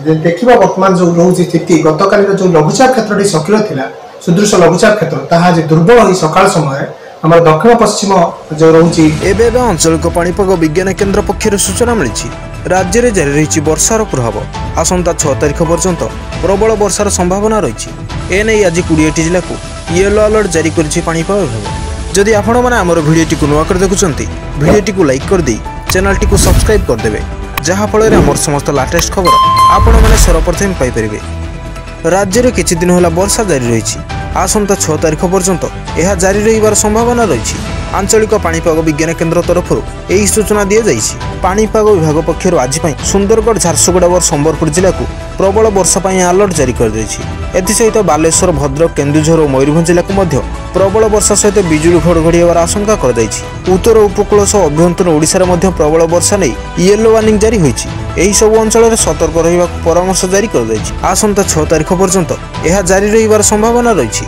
देखा बर्तमान जो रोचे स्थिति गतकाल जो लघुचाप क्षेत्र सक्रिय थिला सुदृश लघुचाप क्षेत्र ताहा आज दुर्बल हो सकाल समय आम दक्षिण पश्चिम जो रोचे एवं आंचलिक पाणीपाग विज्ञान केन्द्र पक्षर सूचना मिली राज्य में जारी रही वर्षार प्रभाव आसंता 6 तारिख पर्यंत प्रबल वर्षार संभावना रही एने आज 20 जिला को येलो अलर्ट जारी करिछि पाणीपाग विभाग। जदि आपण माने हमर भिडियोटी को नुआ कर देखुचंती भिडियोटी को लाइक कर दी चैनल टी को सब्सक्राइब कर देबे जहा फल हमर समस्त लेटेस्ट खबर आपण माने सर्वप्रथम पाई परिबे। राज्य में किछि दिन होला वर्षा जारी रही आसंता 6 तारिख पर्यंत यह जारी रहिबार संभावना रही आंचलिक पाणीपाग विज्ञान केन्द्र तरफ यही सूचना दी जाइछि। पाणीपाग विभाग पक्षर आज सुंदरगढ़ झारसुगुड़ा और संबलपुर जिला को प्रबल वर्षा अलर्ट जारी कर सहित बालेश्वर भद्रक केन्दुझर और मयूरभंज जिला को प्रबल वर्षा सहित बिजुली घड़घड़ी होवार आशंका कर उत्तर उपकूल सह अभ्यंतर ओडिशार प्रबल वर्षा नहीं येलो वार्निंग जारी होइछि। एही सब अंचल सतर्क रहिबाक परामर्श जारी कर आसंता 6 तारिख पर्यंत यह जारी रहिबार संभावना रही।